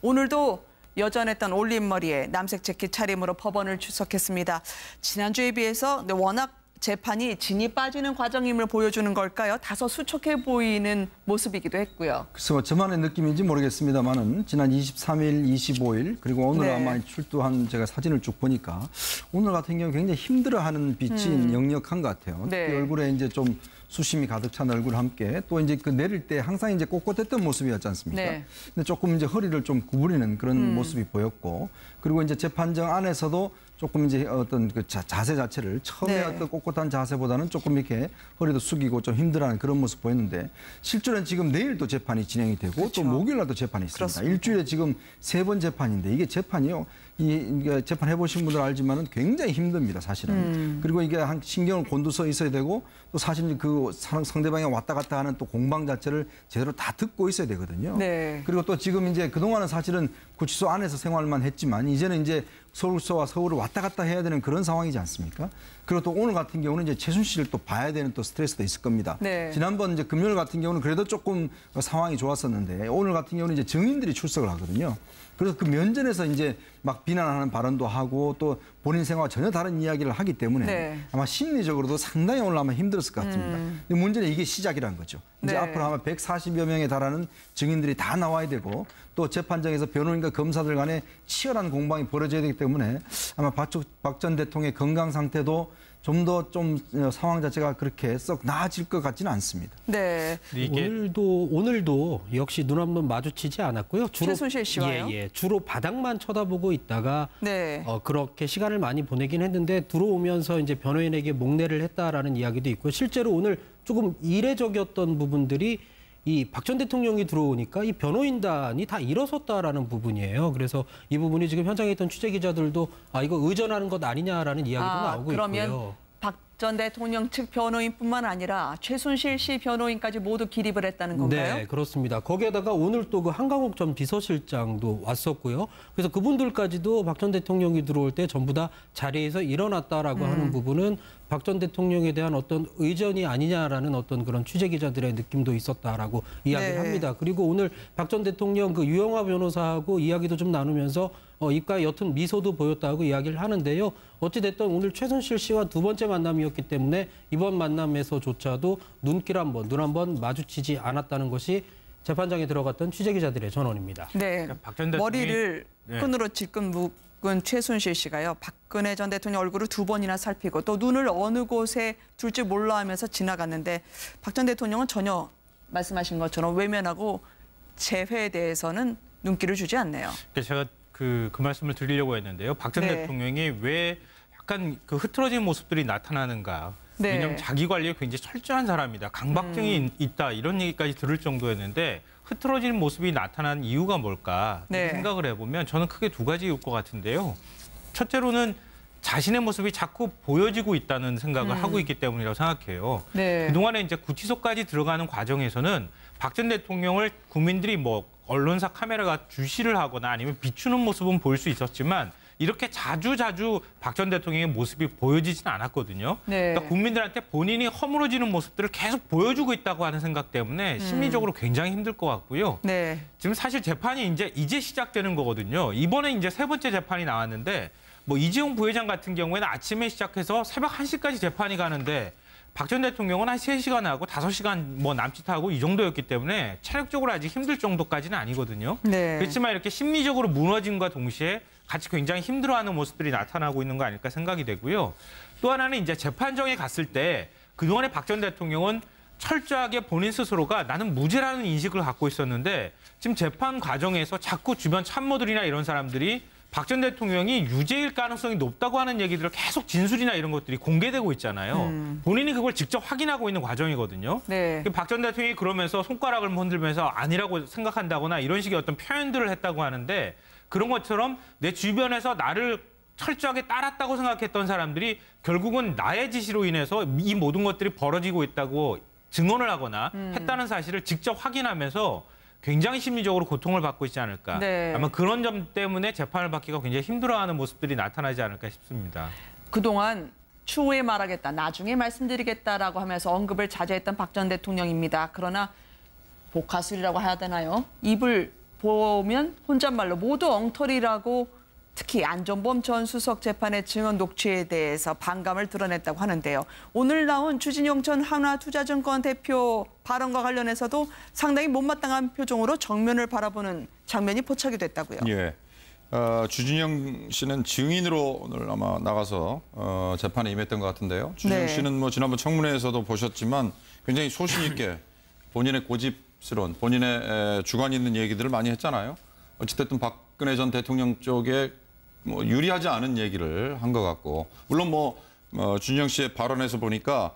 오늘도 여전했던 올림머리에 남색 재킷 차림으로 법원을 출석했습니다. 지난주에 비해서 워낙 재판이 진이 빠지는 과정임을 보여주는 걸까요? 다소 수척해 보이는 모습이기도 했고요. 글쎄요, 저만의 느낌인지 모르겠습니다만은 지난 23일, 25일 그리고 오늘 아마 출두한 제가 사진을 쭉 보니까 오늘 같은 경우 굉장히 힘들어하는 빛이 역력한 것 같아요. 특히 얼굴에 이제 좀 수심이 가득 찬 얼굴과 함께 또 이제 그 내릴 때 항상 이제 꼿꼿했던 모습이었지 않습니까? 근데 조금 이제 허리를 좀 구부리는 그런 모습이 보였고, 그리고 이제 재판정 안에서도 조금 이제 어떤 그 자세 자체를 처음에 어떤 꼿꼿한 자세보다는 조금 이렇게 허리도 숙이고 좀 힘들어하는 그런 모습 보였는데, 실제로는 지금 내일도 재판이 진행이 되고 또 목요일 날도 재판이 있습니다. 그렇습니다. 일주일에 지금 3번 재판인데 이게 재판이요. 이게 재판 해보신 분들 알지만은 굉장히 힘듭니다, 사실은. 그리고 이게 한 신경을 곤두서 있어야 되고 또 사실 그 상대방이 왔다 갔다 하는 또 공방 자체를 제대로 다 듣고 있어야 되거든요. 그리고 또 지금 이제 그동안은 사실은 구치소 안에서 생활만 했지만 이제는 이제 서울서와 서울을 왔다 갔다 해야 되는 그런 상황이지 않습니까? 그리고 또 오늘 같은 경우는 이제 최순실을 또 봐야 되는 또 스트레스도 있을 겁니다. 지난번 이제 금요일 같은 경우는 그래도 조금 상황이 좋았었는데 오늘 같은 경우는 이제 증인들이 출석을 하거든요. 그래서 그 면전에서 이제 막 비난하는 발언도 하고 또 본인 생활과 전혀 다른 이야기를 하기 때문에 아마 심리적으로도 상당히 오늘 아마 힘들었을 것 같습니다. 근데 문제는 이게 시작이라는 거죠. 이제 앞으로 아마 140여 명에 달하는 증인들이 다 나와야 되고 또 재판장에서 변호인과 검사들 간에 치열한 공방이 벌어져야 되기 때문에 아마 박 전 대통령의 건강 상태도 좀 더 좀 상황 자체가 그렇게 썩 나아질 것 같지는 않습니다. 오늘도 역시 눈 한번 마주치지 않았고요. 주로 최순실 씨와요? 주로 바닥만 쳐다보고 있다가 그렇게 시간을 많이 보내긴 했는데 들어오면서 이제 변호인에게 목례를 했다라는 이야기도 있고요. 실제로 오늘 조금 이례적이었던 부분들이 이 박 전 대통령이 들어오니까 이 변호인단이 다 일어섰다라는 부분이에요. 그래서 이 부분이 지금 현장에 있던 취재 기자들도 이거 의전하는 것 아니냐라는 이야기도 나오고 그러면 있고요. 박 전 대통령 측 변호인뿐만 아니라 최순실 씨 변호인까지 모두 기립을 했다는 건가요? 네, 그렇습니다. 거기에다가 오늘 또 그 한강욱 전 비서실장도 왔었고요. 그래서 그분들까지도 박 전 대통령이 들어올 때 전부 다 자리에서 일어났다라고 하는 부분은 박 전 대통령에 대한 어떤 의전이 아니냐라는 어떤 그런 취재 기자들의 느낌도 있었다라고 이야기를 합니다. 그리고 오늘 박 전 대통령 그 유영하 변호사하고 이야기도 좀 나누면서 입가에 옅은 미소도 보였다고 이야기를 하는데요. 어찌됐든 오늘 최순실 씨와 두 번째 만남이었기 때문에 이번 만남에서조차도 눈 한 번 마주치지 않았다는 것이 재판장에 들어갔던 취재기자들의 전언입니다. 그러니까 박 전 대통령이 머리를 끈으로 질끈 묶은 최순실 씨가요. 박근혜 전 대통령 얼굴을 2번이나 살피고 또 눈을 어느 곳에 둘지 몰라 하면서 지나갔는데 박 전 대통령은 전혀 말씀하신 것처럼 외면하고 재회에 대해서는 눈길을 주지 않네요. 제가 그 말씀을 드리려고 했는데요. 박 전 대통령이 왜 약간 그 흐트러진 모습들이 나타나는가. 왜냐하면 자기 관리에 굉장히 철저한 사람이다. 강박증이 있다. 이런 얘기까지 들을 정도였는데 흐트러지는 모습이 나타난 이유가 뭘까 생각을 해보면 저는 크게 2가지일 것 같은데요. 첫째로는 자신의 모습이 자꾸 보여지고 있다는 생각을 하고 있기 때문이라고 생각해요. 그동안에 이제 구치소까지 들어가는 과정에서는 박 전 대통령을 국민들이 언론사 카메라가 주시를 하거나 아니면 비추는 모습은 볼 수 있었지만 이렇게 자주 박 전 대통령의 모습이 보여지지는 않았거든요. 그러니까 국민들한테 본인이 허물어지는 모습들을 계속 보여주고 있다고 하는 생각 때문에 심리적으로 굉장히 힘들 것 같고요. 지금 사실 재판이 이제 시작되는 거거든요. 이번에 이제 3번째 재판이 나왔는데 이재용 부회장 같은 경우에는 아침에 시작해서 새벽 1시까지 재판이 가는데 박 전 대통령은 한 3시간 하고 5시간 남짓하고 이 정도였기 때문에 체력적으로 아직 힘들 정도까지는 아니거든요. 그렇지만 이렇게 심리적으로 무너짐과 동시에 같이 굉장히 힘들어하는 모습들이 나타나고 있는 거 아닐까 생각이 되고요. 또 하나는 이제 재판정에 갔을 때 그동안에 박 전 대통령은 철저하게 본인 스스로가 나는 무죄라는 인식을 갖고 있었는데 지금 재판 과정에서 자꾸 주변 참모들이나 이런 사람들이 박 전 대통령이 유죄일 가능성이 높다고 하는 얘기들을 계속 진술이나 이런 것들이 공개되고 있잖아요. 본인이 그걸 직접 확인하고 있는 과정이거든요. 박 전 대통령이 그러면서 손가락을 흔들면서 아니라고 생각한다거나 이런 식의 어떤 표현들을 했다고 하는데 그런 것처럼 내 주변에서 나를 철저하게 따랐다고 생각했던 사람들이 결국은 나의 지시로 인해서 이 모든 것들이 벌어지고 있다고 증언을 하거나 했다는 사실을 직접 확인하면서 굉장히 심리적으로 고통을 받고 있지 않을까. 아마 그런 점 때문에 재판을 받기가 굉장히 힘들어하는 모습들이 나타나지 않을까 싶습니다. 그동안 추후에 말하겠다, 나중에 말씀드리겠다라고 하면서 언급을 자제했던 박 전 대통령입니다. 그러나 복화술이라고 해야 되나요? 입을 보면 혼잣말로 모두 엉터리라고 특히 안전범 전 수석 재판의 증언 녹취에 대해서 반감을 드러냈다고 하는데요. 오늘 나온 주진영 전 한화투자증권 대표 발언과 관련해서도 상당히 못마땅한 표정으로 정면을 바라보는 장면이 포착이 됐다고요. 예. 주진영 씨는 증인으로 오늘 아마 나가서 재판에 임했던 것 같은데요. 주진영 씨는 뭐 지난번 청문회에서도 보셨지만 굉장히 소신 있게 본인의 고집스러운 본인의 주관 있는 얘기들을 많이 했잖아요. 어찌됐든 박근혜 전 대통령 쪽에 뭐 유리하지 않은 얘기를 한 것 같고 물론 주진영 씨의 발언에서 보니까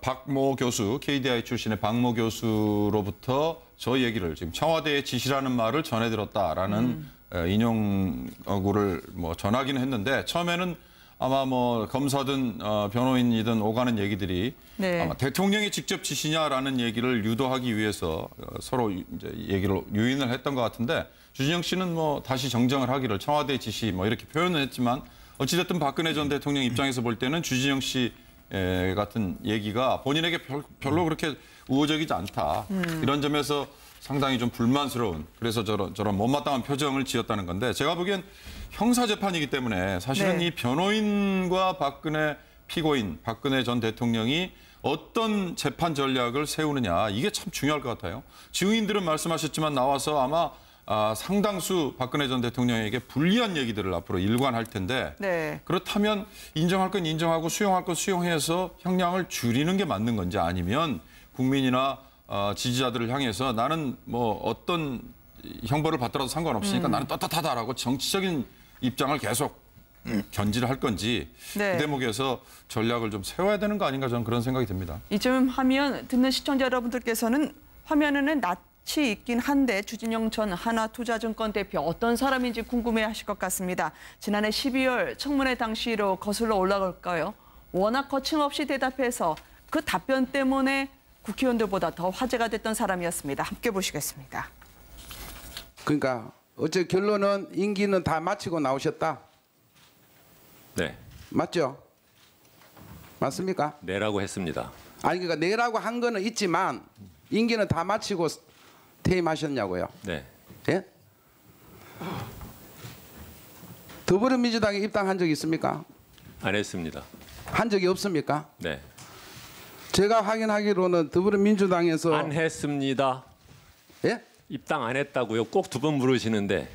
박모 교수 KDI 출신의 박모 교수로부터 저 얘기를 지금 청와대의 지시라는 말을 전해 들었다라는 인용구를 전하기는 했는데 처음에는 아마 검사든 변호인이든 오가는 얘기들이 아마 대통령이 직접 지시냐라는 얘기를 유도하기 위해서 서로 이제 얘기를 유인을 했던 것 같은데 주진영 씨는 다시 정정을 하기를 청와대 지시 이렇게 표현을 했지만 어찌됐든 박근혜 전 대통령 입장에서 볼 때는 주진영 씨 같은 얘기가 본인에게 별로 그렇게 우호적이지 않다. 이런 점에서 상당히 좀 불만스러운 그래서 저런 못마땅한 표정을 지었다는 건데 제가 보기엔 형사재판이기 때문에 사실은 이 변호인과 박근혜 피고인, 박근혜 전 대통령이 어떤 재판 전략을 세우느냐 이게 참 중요할 것 같아요. 증인들은 말씀하셨지만 나와서 아마 상당수 박근혜 전 대통령에게 불리한 얘기들을 앞으로 일관할 텐데 그렇다면 인정할 건 인정하고 수용할 건 수용해서 형량을 줄이는 게 맞는 건지 아니면 국민이나 지지자들을 향해서 나는 어떤 형벌을 받더라도 상관없으니까 나는 떳떳하다라고 정치적인 입장을 계속 견지를 할 건지 그 대목에서 전략을 좀 세워야 되는 거 아닌가 저는 그런 생각이 듭니다. 이쯤 하면 듣는 시청자 여러분들께서는 화면에는 낯이 있긴 한데 주진영 전 한화투자증권 대표 어떤 사람인지 궁금해하실 것 같습니다. 지난해 12월 청문회 당시로 거슬러 올라갈까요? 워낙 거침없이 대답해서 그 답변 때문에 국회의원들보다 더 화제가 됐던 사람이었습니다. 함께 보시겠습니다. 그러니까 어째 결론은 임기는 다 마치고 나오셨다. 네. 맞죠? 맞습니까? 네라고 했습니다. 아니 그러니까 네라고 한 거는 있지만 임기는 다 마치고 퇴임하셨냐고요. 네. 예? 더불어민주당에 입당한 적이 있습니까? 안 했습니다. 한 적이 없습니까? 네. 제가 확인하기로는 더불어민주당에서 안 했습니다. 예? 입당 안 했다고요? 꼭 두 번 물으시는데.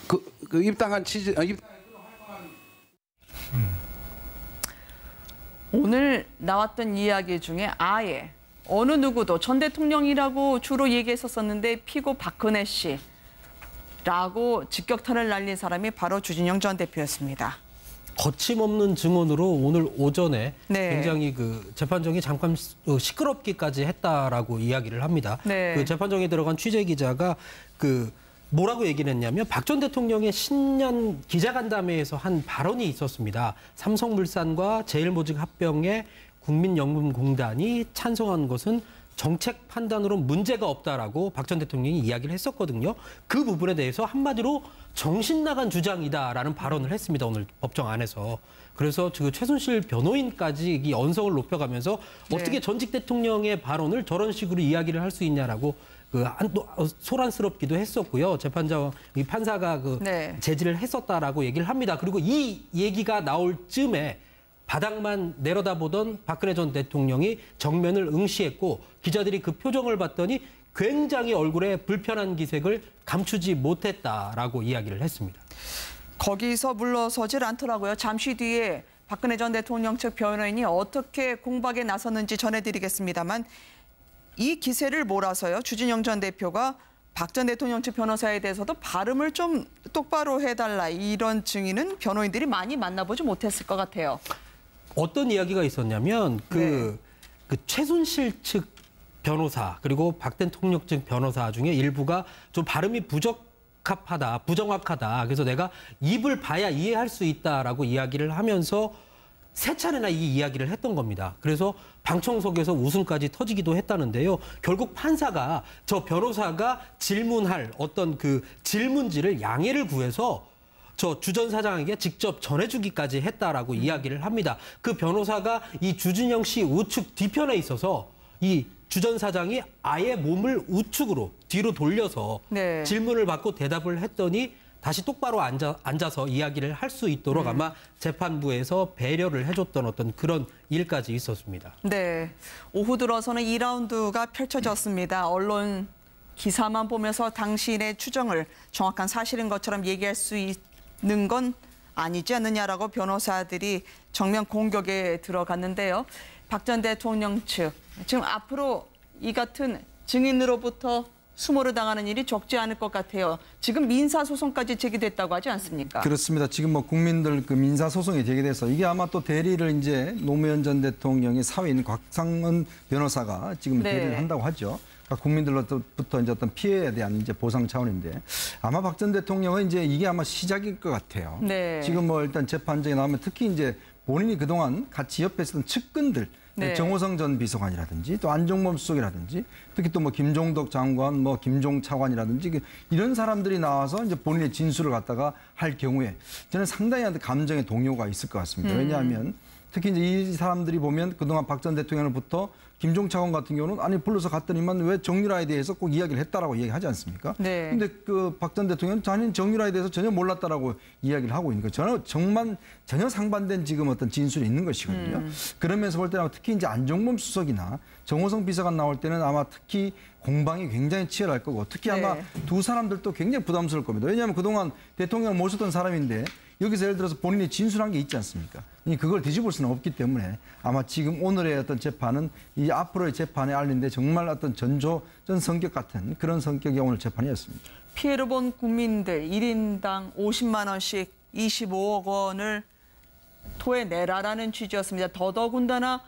그 입당한 취지 오늘 나왔던 이야기 중에 아예 어느 누구도 전 대통령이라고 주로 얘기했었었는데 피고 박근혜 씨라고 직격탄을 날린 사람이 바로 주진영 전 대표였습니다. 거침없는 증언으로 오늘 오전에 굉장히 그 재판정이 잠깐 시끄럽기까지 했다라고 이야기를 합니다. 그 재판정에 들어간 취재 기자가 뭐라고 얘기를 했냐면 박 전 대통령의 신년 기자간담회에서 한 발언이 있었습니다. 삼성물산과 제일모직 합병에 국민연금공단이 찬성한 것은 정책 판단으로 문제가 없다라고 박 전 대통령이 이야기를 했었거든요. 그 부분에 대해서 한마디로 정신 나간 주장이다라는 발언을 했습니다. 오늘 법정 안에서. 그래서 최순실 변호인까지 이 언성을 높여가면서 어떻게 전직 대통령의 발언을 저런 식으로 이야기를 할 수 있냐라고 소란스럽기도 했었고요. 이 판사가 제지를 했었다라고 얘기를 합니다. 그리고 이 얘기가 나올 즈음에 바닥만 내려다보던 박근혜 전 대통령이 정면을 응시했고 기자들이 그 표정을 봤더니 굉장히 얼굴에 불편한 기색을 감추지 못했다라고 이야기를 했습니다. 거기서 물러서질 않더라고요. 잠시 뒤에 박근혜 전 대통령 측 변호인이 어떻게 공박에 나섰는지 전해드리겠습니다만 이 기세를 몰아서요. 주진영 전 대표가 박 전 대통령 측 변호사에 대해서도 발음을 좀 똑바로 해달라 이런 증인은 변호인들이 많이 만나보지 못했을 것 같아요. 어떤 이야기가 있었냐면 그 최순실 측 변호사 그리고 박 대통령 측 변호사 중에 일부가 좀 발음이 부정확하다. 그래서 내가 입을 봐야 이해할 수 있다라고 이야기를 하면서 세 차례나 이 이야기를 했던 겁니다. 그래서 방청석에서 웃음까지 터지기도 했다는데요. 결국 판사가 저 변호사가 질문할 어떤 그 질문지를 양해를 구해서 저 주 전 사장에게 직접 전해주기까지 했다라고 이야기를 합니다. 그 변호사가 이 주진영 씨 우측 뒤편에 있어서 이 주 전 사장이 아예 몸을 우측으로 뒤로 돌려서 네. 질문을 받고 대답을 했더니 다시 똑바로 앉아서 이야기를 할 수 있도록 아마 재판부에서 배려를 해줬던 어떤 그런 일까지 있었습니다. 네, 오후 들어서는 2라운드가 펼쳐졌습니다. 언론 기사만 보면서 당신의 추정을 정확한 사실인 것처럼 얘기할 수 있는 건 아니지 않느냐라고 변호사들이 정면 공격에 들어갔는데요. 박 전 대통령 측, 지금 앞으로 이 같은 증인으로부터 수모를 당하는 일이 적지 않을 것 같아요. 지금 민사소송까지 제기됐다고 하지 않습니까? 그렇습니다. 지금 뭐 국민들 그 민사소송이 제기돼서 이게 아마 또 대리를 이제 노무현 전 대통령의 사위인 곽상은 변호사가 지금 네. 대리를 한다고 하죠. 그러니까 국민들로부터 이제 어떤 피해에 대한 이제 보상 차원인데 아마 박 전 대통령은 이제 이게 아마 시작일 것 같아요. 네. 지금 뭐 일단 재판정에 나오면 특히 이제 본인이 그동안 같이 옆에 있었던 측근들 네. 정호성 전 비서관이라든지 또 안종범 수석이라든지 특히 또 뭐 김종덕 장관, 뭐 김종 차관이라든지 이런 사람들이 나와서 이제 본인의 진술을 갖다가 할 경우에 저는 상당히 감정의 동요가 있을 것 같습니다. 왜냐하면 특히 이제 이 사람들이 보면 그동안 박 전 대통령으로부터 김종 차관 같은 경우는 아니 불러서 갔더니만 왜 정유라에 대해서 꼭 이야기를 했다라고 얘기하지 않습니까? 네. 근데 그 박 전 대통령은 자기는 정유라에 대해서 전혀 몰랐다라고 이야기를 하고 있는 거죠. 전혀 상반된 지금 어떤 진술이 있는 것이거든요. 그러면서 볼 때는 특히 이제 안종범 수석이나 정호성 비서관 나올 때는 아마 특히 공방이 굉장히 치열할 거고 특히 아마 네. 두 사람들도 굉장히 부담스러울 겁니다. 왜냐하면 그동안 대통령을 모셨던 사람인데 여기서 예를 들어서 본인이 진술한 게 있지 않습니까? 그걸 뒤집을 수는 없기 때문에 아마 지금 오늘의 어떤 재판은 이 앞으로의 재판에 알린데 정말 어떤 전조 성격 같은 그런 성격의 오늘 재판이었습니다. 피해를 본 국민들 1인당 50만 원씩 25억 원을 토해내라라는 취지였습니다. 더더군다나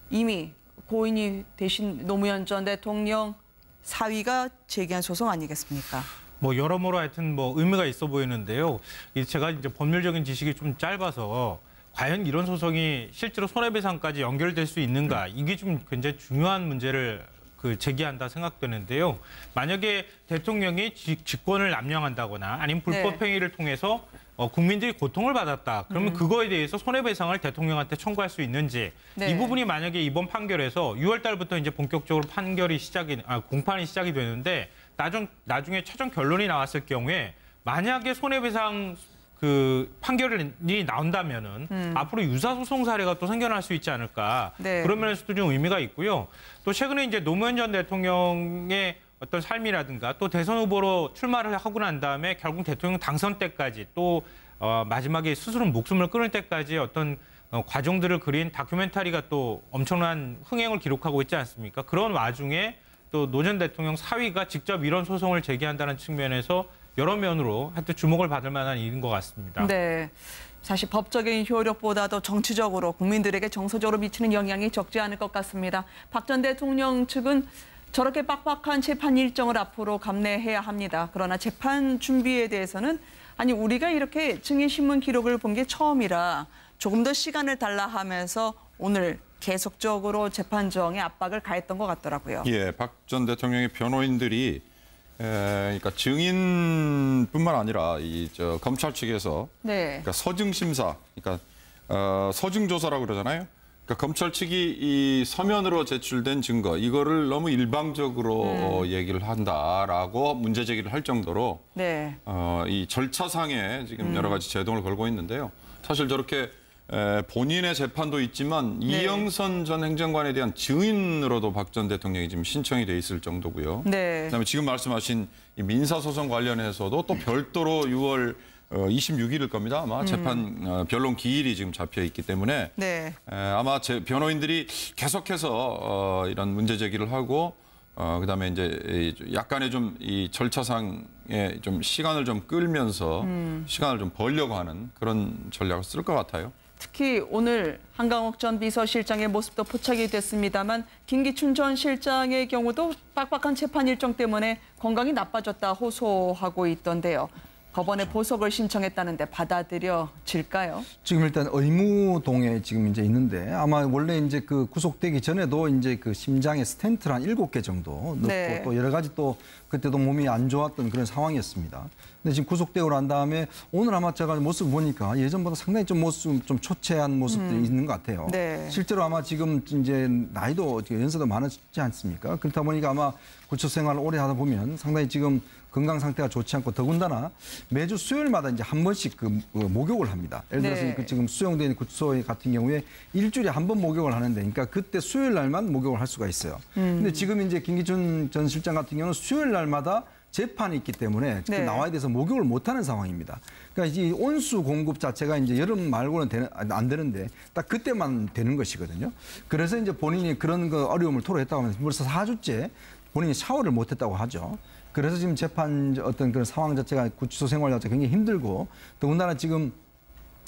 이미 고인이 되신 노무현 전 대통령 사위가 제기한 소송 아니겠습니까? 뭐 여러모로 하여튼 뭐 의미가 있어 보이는데요. 제가 이제 법률적인 지식이 좀 짧아서 과연 이런 소송이 실제로 손해배상까지 연결될 수 있는가 이게 좀 굉장히 중요한 문제를 제기한다 생각되는데요. 만약에 대통령이 직권을 남용한다거나 아니면 불법 행위를 통해서 국민들이 고통을 받았다. 그러면 그거에 대해서 손해배상을 대통령한테 청구할 수 있는지 네. 이 부분이 만약에 이번 판결에서 6월 달부터 이제 본격적으로 공판이 시작이 되는데 나중에 최종 결론이 나왔을 경우에 만약에 손해배상 판결이 나온다면은 앞으로 유사소송 사례가 또 생겨날 수 있지 않을까. 네. 그런 면에서도 좀 의미가 있고요. 또 최근에 이제 노무현 전 대통령의 어떤 삶이라든가 또 대선 후보로 출마를 하고 난 다음에 결국 대통령 당선 때까지 또 마지막에 스스로 목숨을 끊을 때까지 어떤 과정들을 그린 다큐멘터리가 또 엄청난 흥행을 기록하고 있지 않습니까? 그런 와중에 또 노 전 대통령 사위가 직접 이런 소송을 제기한다는 측면에서 여러 면으로 하여튼 주목을 받을 만한 일인 것 같습니다. 네. 사실 법적인 효력보다도 정치적으로 국민들에게 정서적으로 미치는 영향이 적지 않을 것 같습니다. 박 전 대통령 측은 저렇게 빡빡한 재판 일정을 앞으로 감내해야 합니다. 그러나 재판 준비에 대해서는 아니 우리가 이렇게 증인신문 기록을 본 게 처음이라 조금 더 시간을 달라 하면서 오늘 계속적으로 재판정에 압박을 가했던 것 같더라고요. 예, 박 전 대통령의 변호인들이 그러니까 증인뿐만 아니라 검찰 측에서 네. 그러니까 서증 심사, 그러니까 서증 조사라고 그러잖아요. 그러니까 검찰 측이 이 서면으로 제출된 증거 이거를 너무 일방적으로 얘기를 한다라고 문제 제기를 할 정도로 네. 이 절차상에 지금 여러 가지 제동을 걸고 있는데요. 사실 저렇게 본인의 재판도 있지만 네. 이영선 전 행정관에 대한 증인으로도 박 전 대통령이 지금 신청이 돼 있을 정도고요. 네. 그다음에 지금 말씀하신 이 민사소송 관련해서도 또 별도로 6월 26일일 겁니다. 아마 재판 변론 기일이 지금 잡혀 있기 때문에 네. 아마 변호인들이 계속해서 이런 문제 제기를 하고 그다음에 이제 약간의 좀 이 절차상에 좀 시간을 좀 끌면서 시간을 좀 벌려고 하는 그런 전략을 쓸 것 같아요. 특히 오늘 한강욱 전 비서실장의 모습도 포착이 됐습니다만 김기춘 전 실장의 경우도 빡빡한 재판 일정 때문에 건강이 나빠졌다 호소하고 있던데요. 법원에 보석을 신청했다는데 받아들여질까요? 지금 일단 의무동에 지금 이제 있는데 아마 원래 이제 그 구속되기 전에도 이제 그 심장에 스텐트를 한 7개 정도 넣고 네. 또 여러 가지 또 그때도 몸이 안 좋았던 그런 상황이었습니다. 근데 지금 구속되고 난 다음에 오늘 아마 제가 모습 보니까 예전보다 상당히 좀 모습 좀 초췌한 모습들이 있는 것 같아요. 네. 실제로 아마 지금 이제 나이도 연세도 많으시지 않습니까? 그렇다 보니까 아마 구치 생활을 오래 하다 보면 상당히 지금 건강 상태가 좋지 않고 더군다나 매주 수요일마다 이제 한 번씩 그 목욕을 합니다. 예를 들어서 네. 그 지금 수용된 구치소 같은 경우에 일주일에 한 번 목욕을 하는데, 그러니까 그때 수요일 날만 목욕을 할 수가 있어요. 근데 지금 이제 김기춘 전 실장 같은 경우는 수요일 날마다 재판이 있기 때문에 네. 나와야 돼서 목욕을 못하는 상황입니다. 그러니까 이 온수 공급 자체가 이제 여름 말고는 안 되는데 딱 그때만 되는 것이거든요. 그래서 이제 본인이 그런 거 어려움을 토로했다고 하면서 벌써 4주째 본인이 샤워를 못했다고 하죠. 그래서 지금 재판 어떤 그런 상황 자체가 구치소 생활 자체가 굉장히 힘들고 더군다나 지금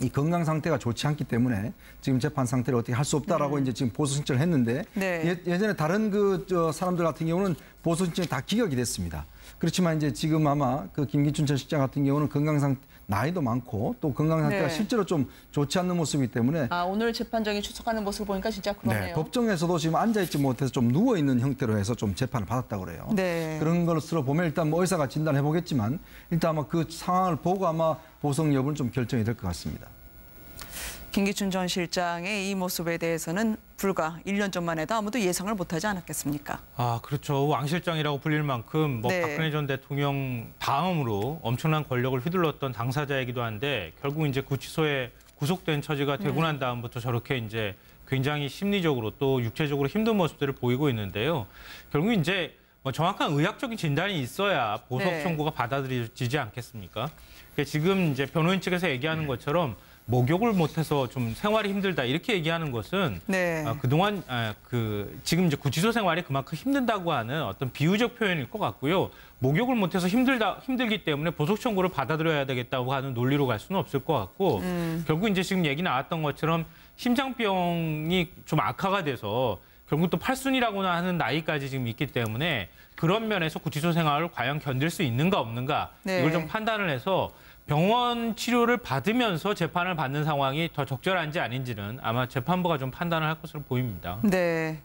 이 건강 상태가 좋지 않기 때문에 지금 재판 상태를 어떻게 할 수 없다라고 이제 지금 보수 신청을 했는데 네. 예전에 다른 저 사람들 같은 경우는 보수 신청이 다 기각이 됐습니다. 그렇지만 이제 지금 아마 그 김기춘 전 실장 같은 경우는 건강 상태 나이도 많고 또 건강 상태가 네. 실제로 좀 좋지 않는 모습이기 때문에 오늘 재판정에 출석하는 모습을 보니까 진짜 그러네요. 네, 법정에서도 지금 앉아있지 못해서 좀 누워있는 형태로 해서 좀 재판을 받았다고 그래요. 네. 그런 것으로 보면 일단 뭐 의사가 진단해 보겠지만 일단 아마 그 상황을 보고 아마 보석 여부는 좀 결정이 될 것 같습니다. 김기춘 전 실장의 이 모습에 대해서는 불과 1년 전만 해도 아무도 예상을 못하지 않았겠습니까? 그렇죠. 왕 실장이라고 불릴 만큼 네. 박근혜 전 대통령 다음으로 엄청난 권력을 휘둘렀던 당사자이기도 한데 결국 이제 구치소에 구속된 처지가 되고 난 다음부터 저렇게 이제 굉장히 심리적으로 또 육체적으로 힘든 모습들을 보이고 있는데요. 결국 이제 뭐 정확한 의학적인 진단이 있어야 보석 네. 청구가 받아들여지지 않겠습니까? 그러니까 지금 이제 변호인 측에서 얘기하는 것처럼 목욕을 못해서 좀 생활이 힘들다 이렇게 얘기하는 것은 네. 그동안 지금 이제 구치소 생활이 그만큼 힘든다고 하는 어떤 비유적 표현일 것 같고요. 목욕을 못해서 힘들기 때문에 보석 청구를 받아들여야 되겠다고 하는 논리로 갈 수는 없을 것 같고 결국 이제 지금 얘기 나왔던 것처럼 심장병이 좀 악화가 돼서 결국 또 팔순이라고나 하는 나이까지 지금 있기 때문에 그런 면에서 구치소 생활을 과연 견딜 수 있는가 없는가 네. 이걸 좀 판단을 해서 병원 치료를 받으면서 재판을 받는 상황이 더 적절한지 아닌지는 아마 재판부가 좀 판단을 할 것으로 보입니다. 네.